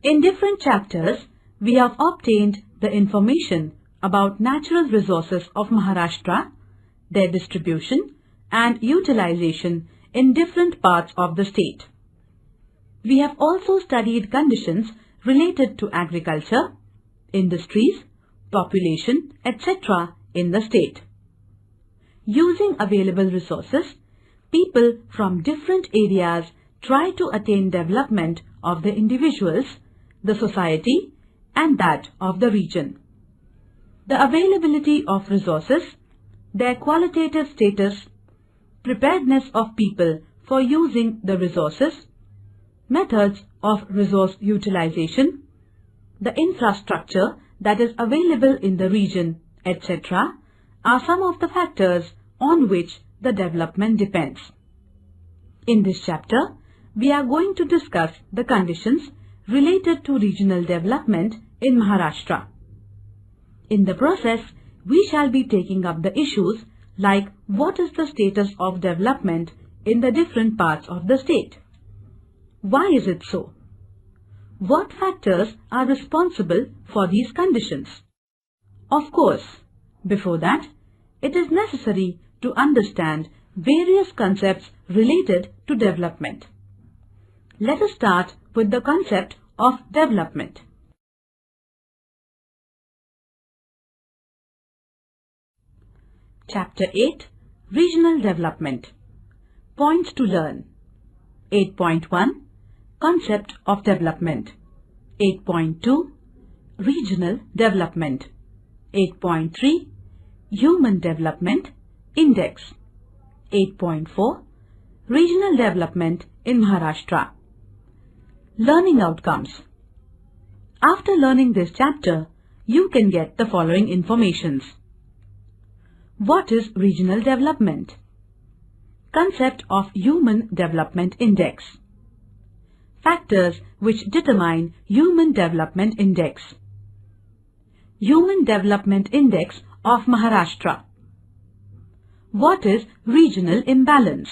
In different chapters, we have obtained the information about natural resources of Maharashtra, their distribution and utilization in different parts of the state. We have also studied conditions related to agriculture, industries, population, etc. in the state. Using available resources, people from different areas try to attain development of the individuals, the society, and that of the region. The availability of resources, their qualitative status, preparedness of people for using the resources, methods of resource utilization, the infrastructure that is available in the region, etc. are some of the factors on which the development depends. In this chapter, we are going to discuss the conditions related to regional development in Maharashtra. In the process, we shall be taking up the issues like what is the status of development in the different parts of the state? Why is it so? What factors are responsible for these conditions? Of course, before that, it is necessary to understand various concepts related to development. Let us start with the concept of development. Chapter 8, Regional Development. Points to learn. 8.1, Concept of Development. 8.2, Regional Development. 8.3, Human Development Index. 8.4, Regional Development in Maharashtra. Learning outcomes. After learning this chapter, you can get the following informations. What is regional development? Concept of Human Development Index. Factors which determine Human Development Index. Human Development Index of Maharashtra. What is regional imbalance?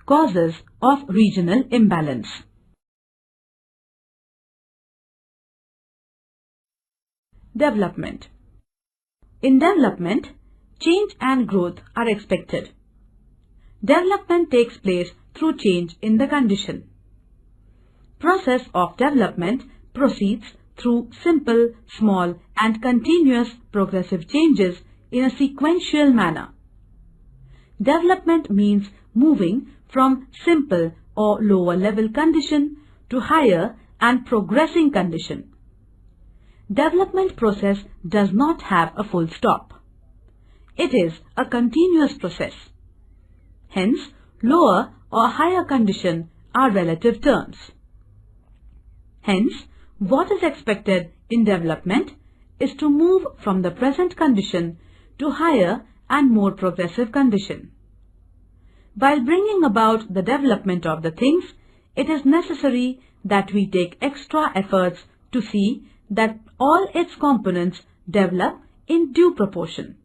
Causes of regional imbalance. Development. In development, change and growth are expected. Development takes place through change in the condition. Process of development proceeds through simple, small and continuous progressive changes in a sequential manner. Development means moving from simple or lower level condition to higher and progressing condition. Development process does not have a full stop. It is a continuous process. Hence, lower or higher condition are relative terms. Hence, what is expected in development is to move from the present condition to higher and more progressive condition. While bringing about the development of the things, it is necessary that we take extra efforts to see that all its components develop in due proportion.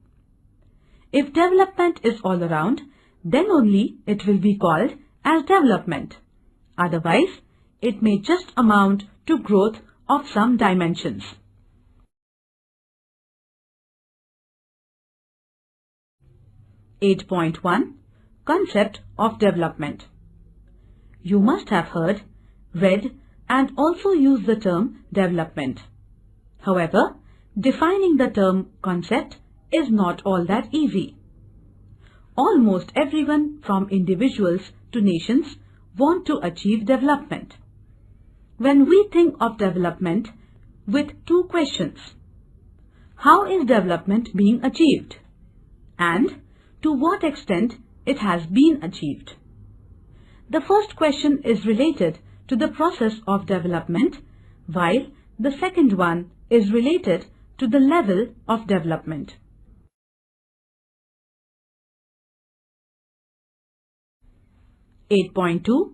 If development is all around, then only it will be called as development. Otherwise, it may just amount to growth of some dimensions. (8.1) Concept of development. You must have heard, read and also used the term development. However, defining the term concept is not all that easy. Almost everyone from individuals to nations want to achieve development. When we think of development with two questions, how is development being achieved? And to what extent it has been achieved? The first question is related to the process of development, while the second one is related to the level of development. (8.2)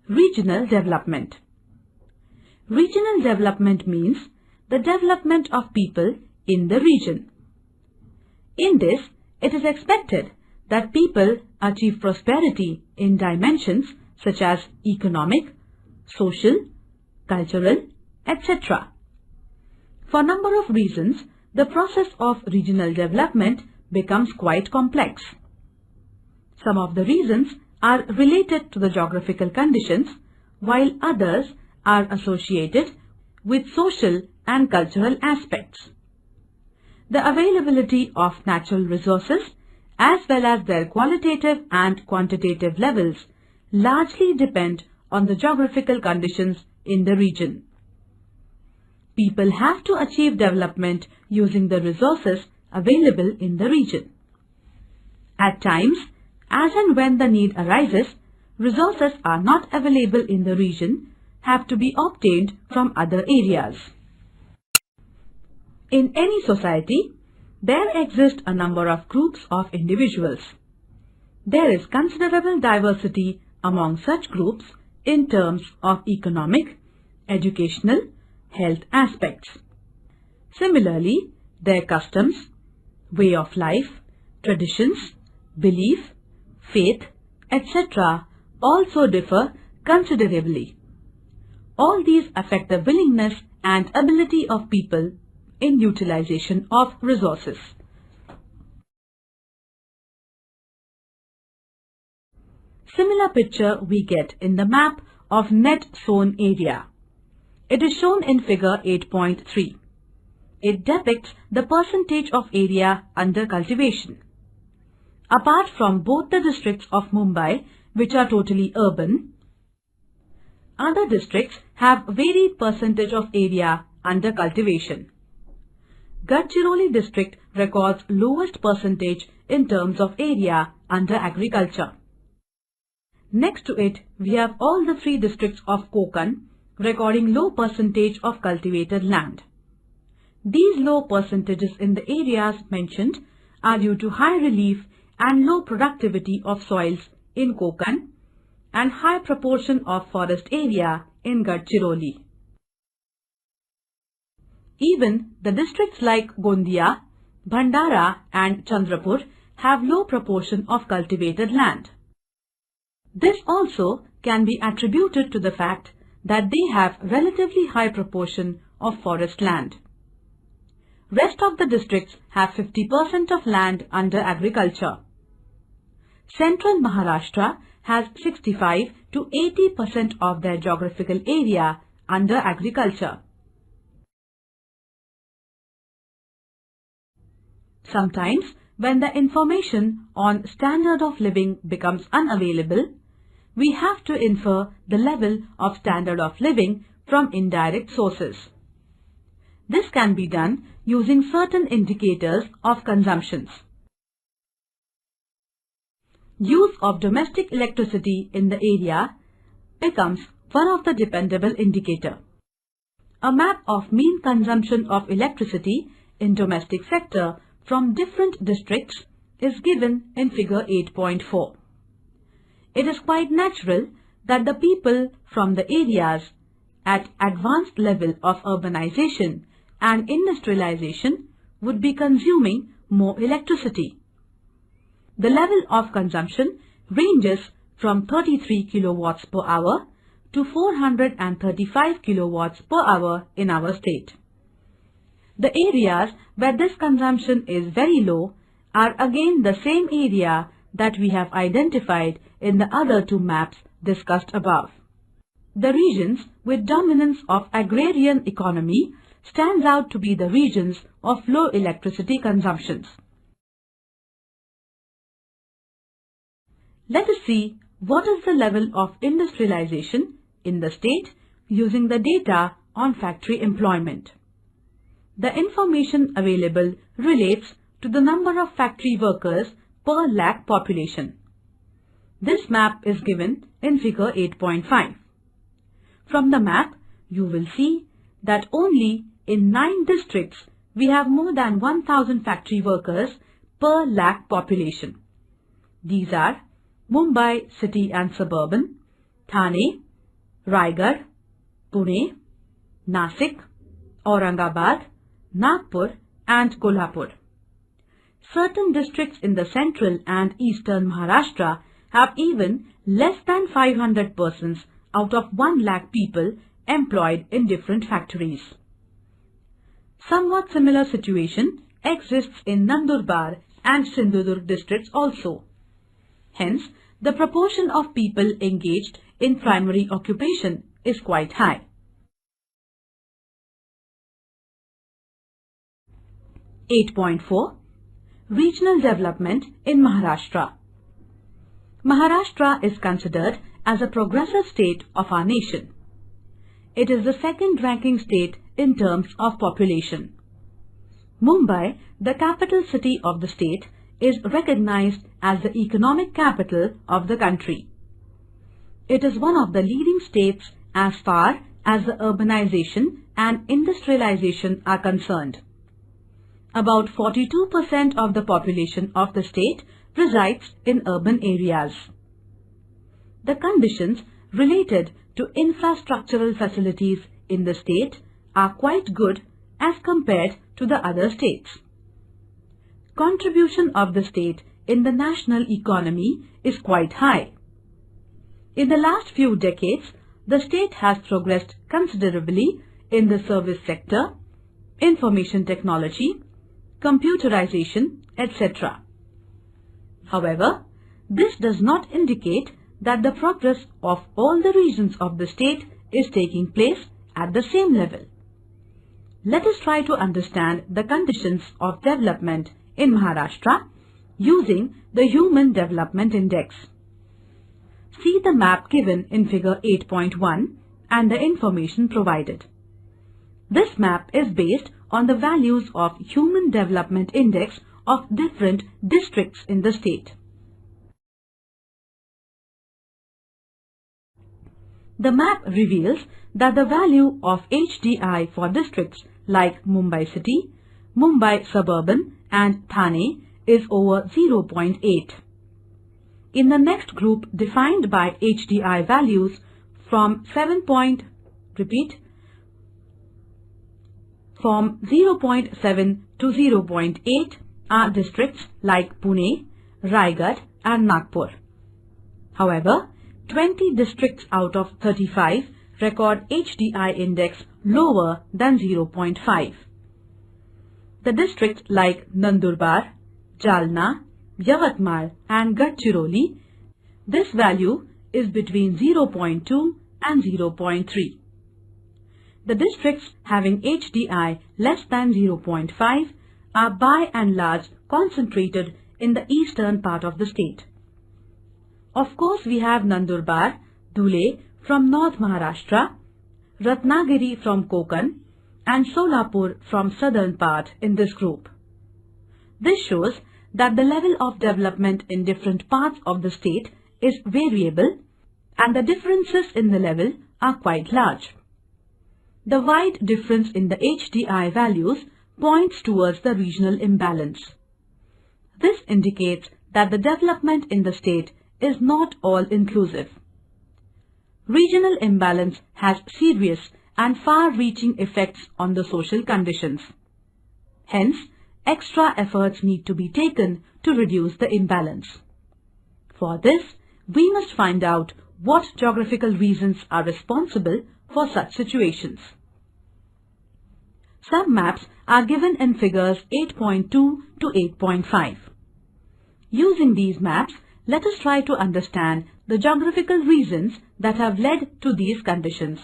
Regional development. Regional development means the development of people in the region. In this, it is expected that people achieve prosperity in dimensions such as economic, social, cultural, etc. For a number of reasons, the process of regional development becomes quite complex. Some of the reasons are related to the geographical conditions, while others are associated with social and cultural aspects. The availability of natural resources as well as their qualitative and quantitative levels largely depend on the geographical conditions in the region. People have to achieve development using the resources available in the region. At times, as and when the need arises, resources are not available in the region, have to be obtained from other areas. In any society, there exist a number of groups of individuals. There is considerable diversity among such groups in terms of economic, educational, health aspects. Similarly, their customs, way of life, traditions, belief, faith, etc. also differ considerably. All these affect the willingness and ability of people in utilization of resources. Similar picture we get in the map of net sown area. It is shown in figure 8.3. It depicts the percentage of area under cultivation. Apart from both the districts of Mumbai, which are totally urban, other districts have varied percentage of area under cultivation. Gadchiroli district records lowest percentage in terms of area under agriculture. Next to it, we have all the three districts of Konkan recording low percentage of cultivated land. These low percentages in the areas mentioned are due to high relief and low productivity of soils in Konkan and high proportion of forest area in Gadchiroli. Even the districts like Gondia, Bhandara and Chandrapur have low proportion of cultivated land. This also can be attributed to the fact that they have relatively high proportion of forest land. Rest of the districts have 50% of land under agriculture. Central Maharashtra has 65 to 80% of their geographical area under agriculture. Sometimes, when the information on standard of living becomes unavailable, we have to infer the level of standard of living from indirect sources. This can be done using certain indicators of consumptions. Use of domestic electricity in the area becomes one of the dependable indicator. A map of mean consumption of electricity in domestic sector from different districts is given in figure 8.4. It is quite natural that the people from the areas at advanced level of urbanization and industrialization would be consuming more electricity. The level of consumption ranges from 33 kilowatts per hour to 435 kilowatts per hour in our state. The areas where this consumption is very low are again the same area that we have identified in the other two maps discussed above. The regions with dominance of agrarian economy stands out to be the regions of low electricity consumptions. Let us see what is the level of industrialization in the state using the data on factory employment. The information available relates to the number of factory workers per lakh population. This map is given in figure 8.5. From the map, you will see that only in 9 districts we have more than 1000 factory workers per lakh population. These are Mumbai city and suburban, Thane, Raigad, Pune, Nasik, Aurangabad, Nagpur and Kolhapur. Certain districts in the central and eastern Maharashtra have even less than 500 persons out of 1 lakh people employed in different factories. Somewhat similar situation exists in Nandurbar and Sindhudurg districts also. Hence, the proportion of people engaged in primary occupation is quite high. (8.4) Regional development in Maharashtra. Maharashtra is considered as a progressive state of our nation. It is the second-ranking state in terms of population. Mumbai, the capital city of the state, is recognized as the economic capital of the country. It is one of the leading states as far as the urbanization and industrialization are concerned. About 42% of the population of the state resides in urban areas. The conditions related to infrastructural facilities in the state are quite good as compared to the other states. Contribution of the state in the national economy is quite high. In the last few decades, the state has progressed considerably in the service sector, information technology, computerization, etc. However, this does not indicate that the progress of all the regions of the state is taking place at the same level. Let us try to understand the conditions of development in Maharashtra using the Human Development Index. See the map given in figure 8.1 and the information provided. This map is based on the values of Human Development Index of different districts in the state. The map reveals that the value of HDI for districts like Mumbai City, Mumbai Suburban and Thane is over 0.8. In the next group defined by HDI values from 0.7 to 0.8 are districts like Pune, Raigad and Nagpur. However, 20 districts out of 35 record HDI index lower than 0.5. The districts like Nandurbar, Jalna, Yavatmal and Gadchiroli, this value is between 0.2 and 0.3. The districts having HDI less than 0.5 are by and large concentrated in the eastern part of the state. Of course, we have Nandurbar, Dhule from North Maharashtra, Ratnagiri from Konkan and Solapur from southern part in this group. This shows that the level of development in different parts of the state is variable and the differences in the level are quite large. The wide difference in the HDI values points towards the regional imbalance. This indicates that the development in the state is not all-inclusive. Regional imbalance has serious and far-reaching effects on the social conditions. Hence, extra efforts need to be taken to reduce the imbalance. For this, we must find out what geographical reasons are responsible for such situations. Some maps are given in figures 8.2 to 8.5. Using these maps, let us try to understand the geographical reasons that have led to these conditions.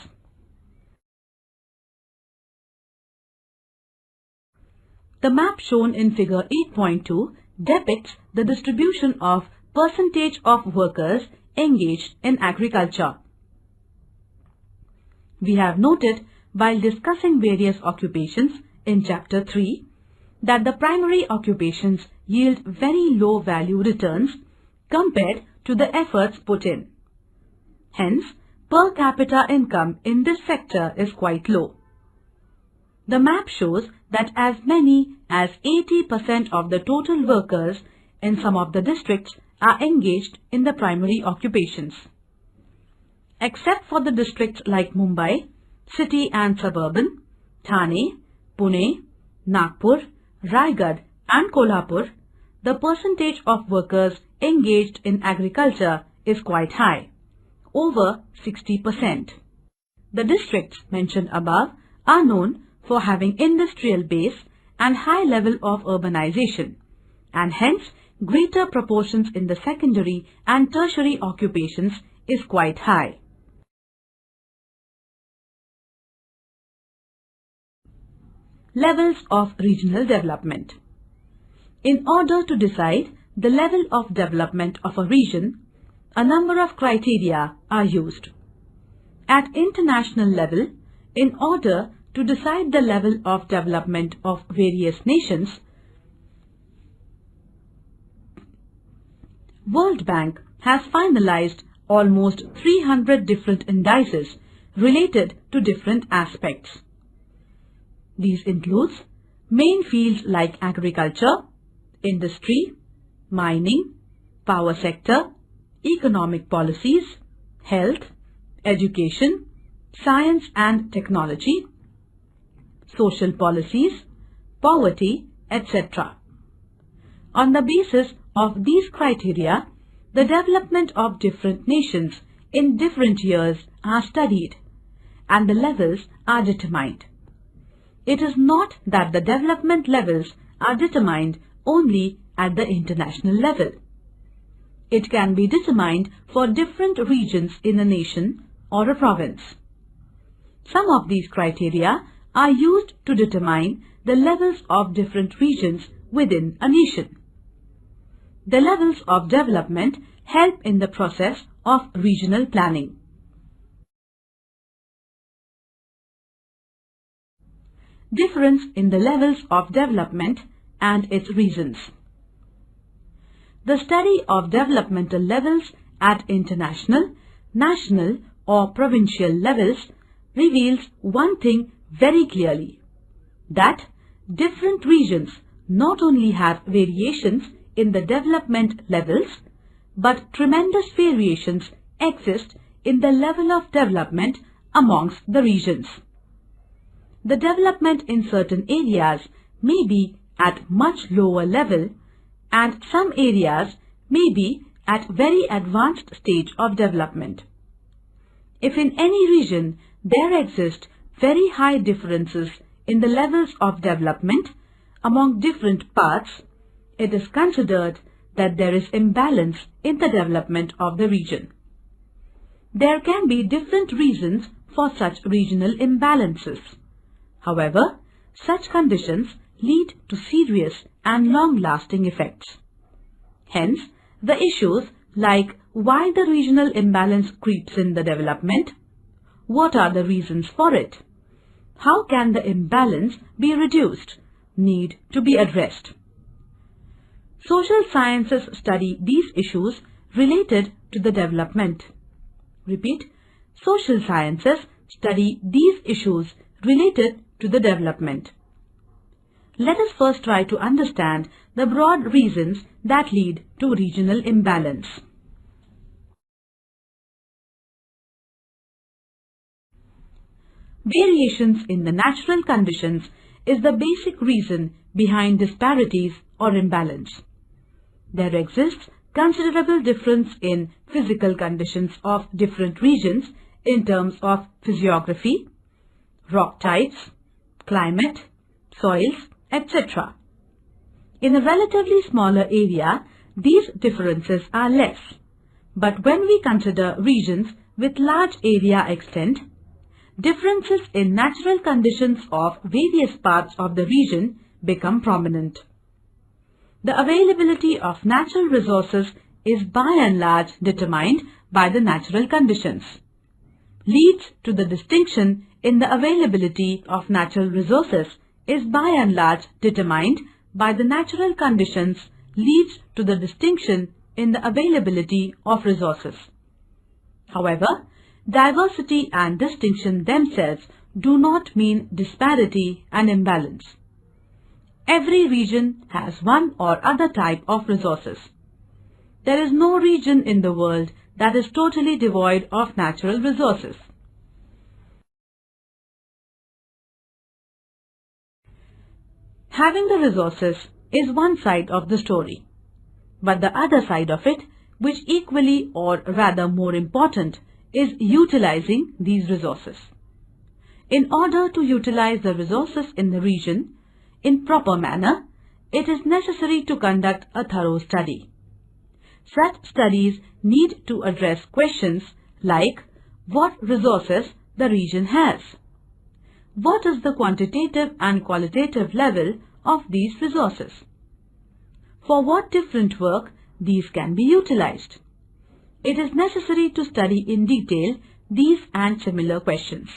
The map shown in figure 8.2 depicts the distribution of percentage of workers engaged in agriculture. We have noted while discussing various occupations in chapter 3 that the primary occupations yield very low value returns compared to the efforts put in. Hence, per capita income in this sector is quite low. The map shows that as many as 80% of the total workers in some of the districts are engaged in the primary occupations. Except for the districts like Mumbai, City and Suburban, Thane, Pune, Nagpur, Raigad and Kolhapur, the percentage of workers engaged in agriculture is quite high, over 60%. The districts mentioned above are known for having industrial base and high level of urbanization, and hence greater proportions in the secondary and tertiary occupations is quite high. Levels of regional development. In order to decide the level of development of a region, a number of criteria are used. At international level, in order to decide the level of development of various nations, World Bank has finalized almost 300 different indices related to different aspects. These include main fields like agriculture, industry, mining, power sector, economic policies, health, education, science and technology, social policies, poverty, etc. On the basis of these criteria, the development of different nations in different years are studied and the levels are determined. It is not that the development levels are determined only at the international level. It can be determined for different regions in a nation or a province. Some of these criteria are used to determine the levels of different regions within a nation. The levels of development help in the process of regional planning. Difference in the levels of development and its reasons. The study of developmental levels at international, national or provincial levels reveals one thing very clearly, that different regions not only have variations in the development levels, but tremendous variations exist in the level of development amongst the regions. The development in certain areas may be at much lower level and some areas may be at very advanced stage of development. If in any region there exist very high differences in the levels of development among different parts, it is considered that there is imbalance in the development of the region. There can be different reasons for such regional imbalances. However, such conditions lead to serious and long-lasting effects. Hence, the issues like why the regional imbalance creeps in the development, what are the reasons for it, how can the imbalance be reduced, need to be addressed. Social sciences study these issues related to the development. Repeat, social sciences study these issues related to the development. Let us first try to understand the broad reasons that lead to regional imbalance. Variations in the natural conditions is the basic reason behind disparities or imbalance. There exists considerable difference in physical conditions of different regions in terms of physiography, rock types, climate, soils, etc. In a relatively smaller area, these differences are less. But when we consider regions with large area extent, differences in natural conditions of various parts of the region become prominent. The availability of natural resources is by and large determined by the natural conditions. Leads to the distinction in the availability of natural resources is by and large determined by the natural conditions leads to the distinction in the availability of resources. However, diversity and distinction themselves do not mean disparity and imbalance. Every region has one or other type of resources. There is no region in the world that is totally devoid of natural resources. Having the resources is one side of the story, but the other side of it, which equally or rather more important, is utilizing these resources. In order to utilize the resources in the region in proper manner, it is necessary to conduct a thorough study. Such studies need to address questions like what resources the region has. What is the quantitative and qualitative level of these resources? For what different work these can be utilized? It is necessary to study in detail these and similar questions.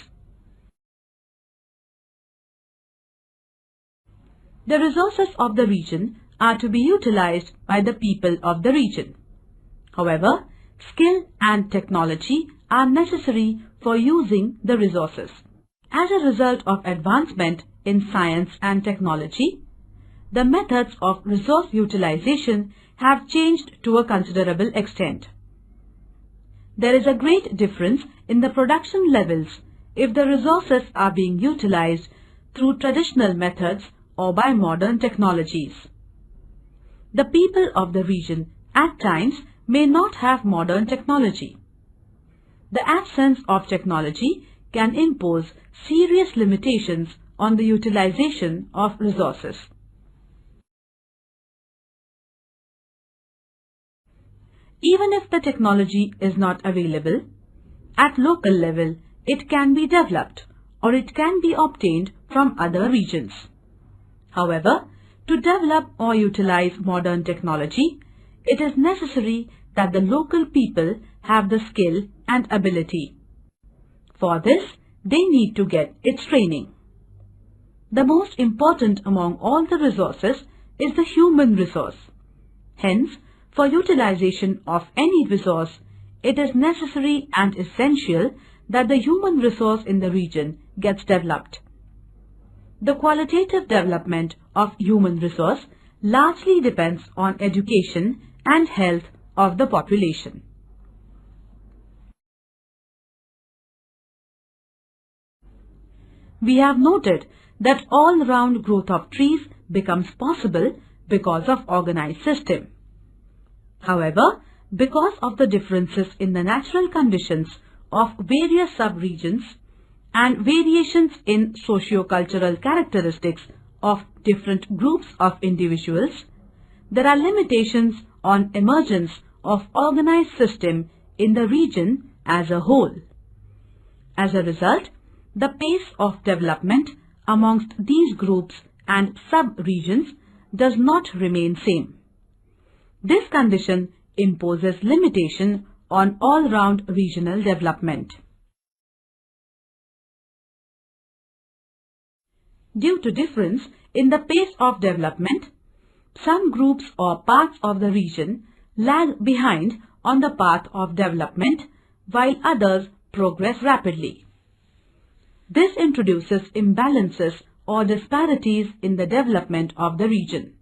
The resources of the region are to be utilized by the people of the region. However, skill and technology are necessary for using the resources. As a result of advancement in science and technology, the methods of resource utilization have changed to a considerable extent. There is a great difference in the production levels if the resources are being utilized through traditional methods or by modern technologies. The people of the region at times may not have modern technology. The absence of technology can impose serious limitations on the utilization of resources. Even if the technology is not available, at local level it can be developed or it can be obtained from other regions. However, to develop or utilize modern technology, it is necessary that the local people have the skill and ability. For this, they need to get its training. The most important among all the resources is the human resource. Hence, for utilization of any resource, it is necessary and essential that the human resource in the region gets developed. The qualitative development of human resource largely depends on education and health of the population. We have noted that all-round growth of trees becomes possible because of organized system. However, because of the differences in the natural conditions of various sub-regions and variations in socio-cultural characteristics of different groups of individuals, there are limitations on emergence of organized system in the region as a whole. As a result, the pace of development amongst these groups and sub-regions does not remain same. This condition imposes limitation on all-round regional development. Due to difference in the pace of development, some groups or parts of the region lag behind on the path of development while others progress rapidly. This introduces imbalances or disparities in the development of the region.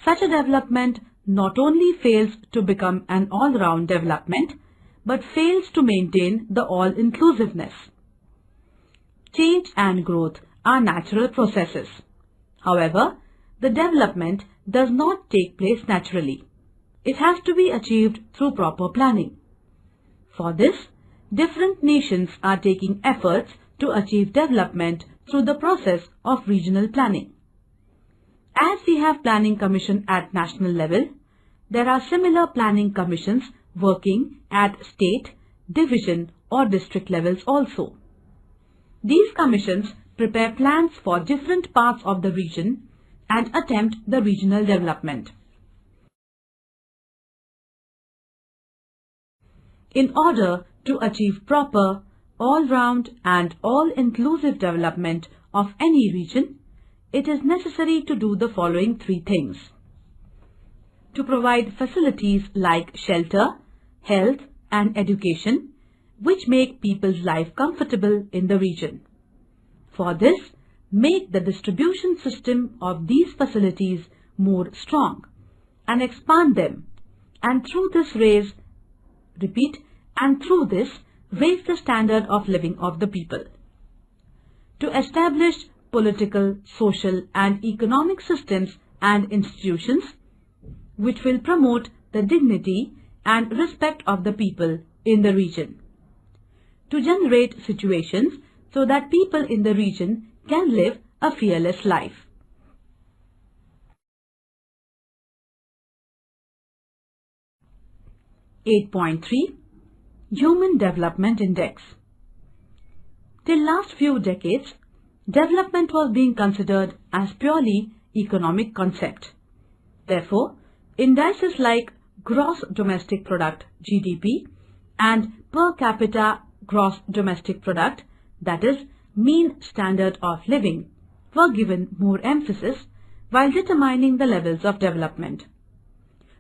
Such a development not only fails to become an all-round development, but fails to maintain the all-inclusiveness. Change and growth are natural processes. However, the development does not take place naturally. It has to be achieved through proper planning. For this, different nations are taking efforts to achieve development through the process of regional planning. As we have planning commission at national level, there are similar planning commissions working at state, division or district levels also. These commissions prepare plans for different parts of the region and attempt the regional development. In order to achieve proper, all-round and all-inclusive development of any region, it is necessary to do the following three things. To provide facilities like shelter, health and education, which make people's life comfortable in the region. For this, make the distribution system of these facilities more strong and expand them, and through this raise the standard of living of the people. To establish political, social and economic systems and institutions which will promote the dignity and respect of the people in the region. To generate situations so that people in the region can live a fearless life. (8.3) Human Development Index. Till last few decades, development was being considered as purely economic concept. Therefore, indices like Gross Domestic Product (GDP) and Per Capita Gross Domestic Product, that is, mean standard of living, were given more emphasis while determining the levels of development.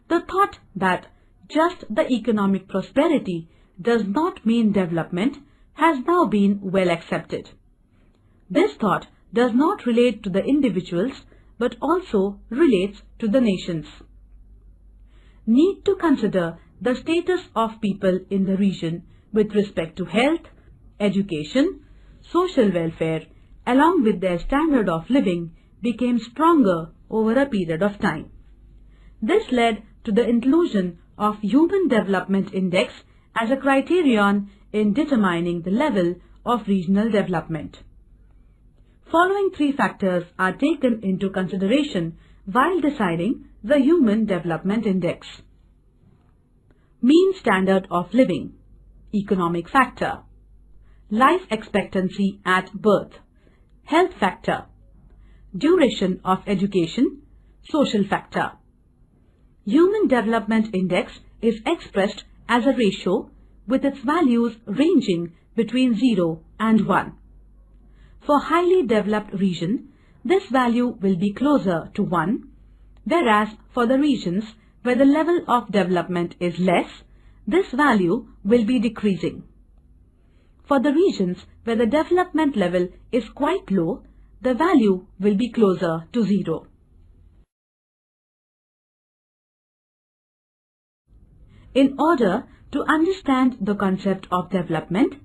The thought that just the economic prosperity does not mean development has now been well accepted. This thought does not relate to the individuals but also relates to the nations. Need to consider the status of people in the region with respect to health, education, social welfare, along with their standard of living became stronger over a period of time. This led to the inclusion of Human Development Index as a criterion in determining the level of regional development. Following three factors are taken into consideration while deciding the Human Development Index. Mean standard of living, economic factor; life expectancy at birth, health factor; duration of education, social factor. Human Development Index is expressed as a ratio with its values ranging between 0 and 1. For highly developed region, this value will be closer to 1, whereas for the regions where the level of development is less, this value will be decreasing. For the regions where the development level is quite low, the value will be closer to 0. In order to understand the concept of development,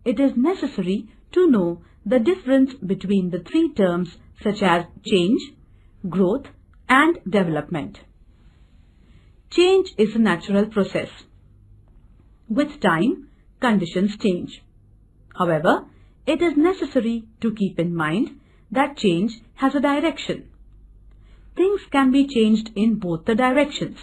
it is necessary to know the difference between the three terms such as change, growth, and development. Change is a natural process. With time, conditions change. However, it is necessary to keep in mind that change has a direction. Things can be changed in both the directions.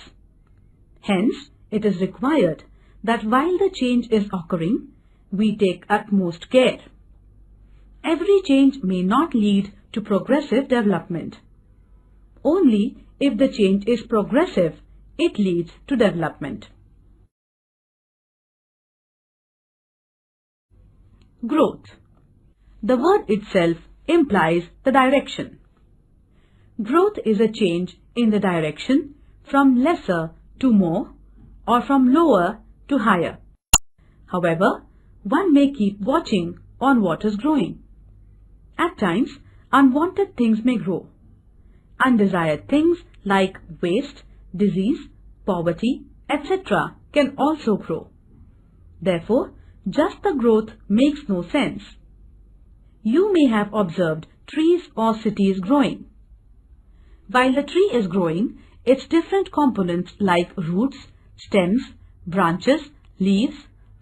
Hence, it is required that while the change is occurring, we take utmost care. Every change may not lead to progressive development. Only if the change is progressive, it leads to development. Growth. The word itself implies the direction. Growth is a change in the direction from lesser to more or from lower to higher. However, one may keep watching on what is growing. At times, unwanted things may grow. Undesired things like waste, disease, poverty, etc. can also grow. Therefore, just the growth makes no sense. You may have observed trees or cities growing. While the tree is growing, its different components like roots, stems, branches, leaves,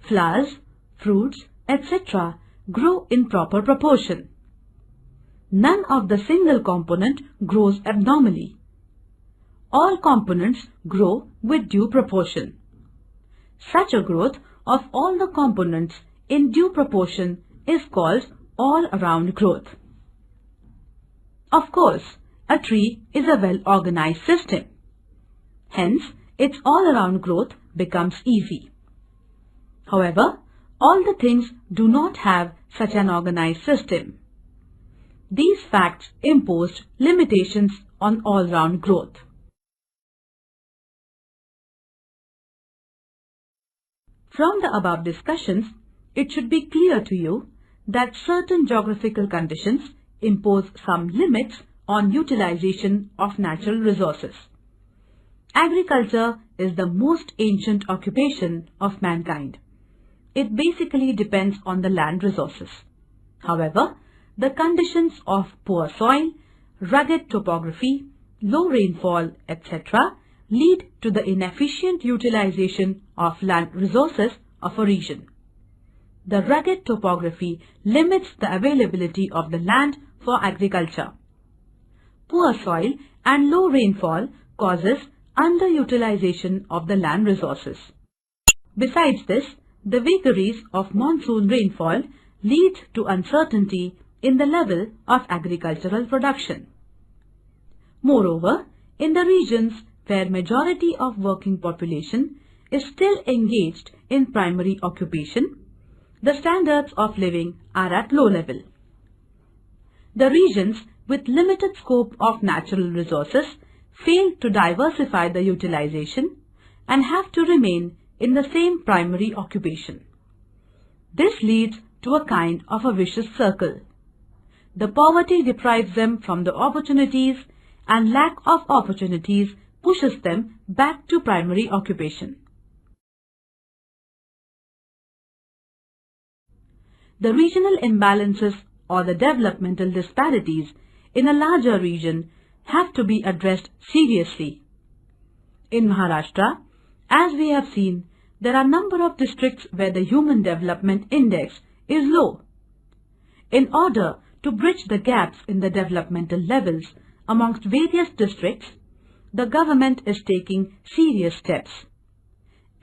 flowers, fruits, etc. grow in proper proportion. None of the single component grows abnormally. All components grow with due proportion. Such a growth of all the components in due proportion is called all-around growth. Of course, a tree is a well-organized system. Hence, its all-around growth becomes easy. However, all the things do not have such an organized system. These facts imposed limitations on all-round growth. From the above discussions, it should be clear to you that certain geographical conditions impose some limits on utilization of natural resources. Agriculture is the most ancient occupation of mankind. It basically depends on the land resources. However, the conditions of poor soil, rugged topography, low rainfall, etc. lead to the inefficient utilization of land resources of a region. the rugged topography limits the availability of the land for agriculture. Poor soil and low rainfall causes underutilization of the land resources. Besides this, the vagaries of monsoon rainfall lead to uncertainty in the level of agricultural production. Moreover, in the regions where majority of working population is still engaged in primary occupation, the standards of living are at low level. The regions with limited scope of natural resources fail to diversify the utilization and have to remain in the same primary occupation. This leads to a kind of a vicious circle. The poverty deprives them from the opportunities, and lack of opportunities pushes them back to primary occupation. The regional imbalances or the developmental disparities in a larger region have to be addressed seriously. In Maharashtra, as we have seen, there are a number of districts where the Human Development Index is low. In order to bridge the gaps in the developmental levels amongst various districts, the government is taking serious steps.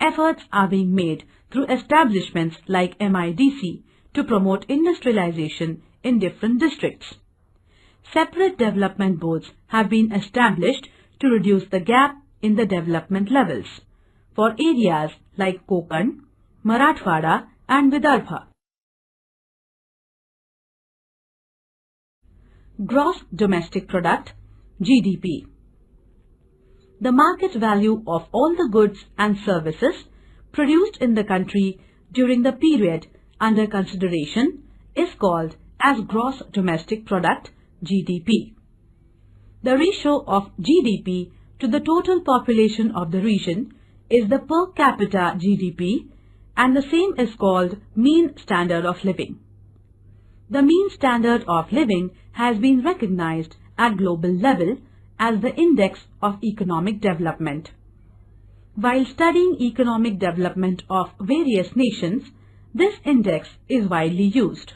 Efforts are being made through establishments like MIDC to promote industrialization in different districts. Separate development boards have been established to reduce the gap in the development levels for areas like Konkan, Marathwada and Vidarbha. Gross Domestic Product, GDP. The market value of all the goods and services produced in the country during the period under consideration is called as Gross Domestic Product, GDP. The ratio of GDP to the total population of the region is the per capita GDP, and the same is called mean standard of living. The mean standard of living has been recognized at global level as the index of economic development. While studying economic development of various nations, this index is widely used.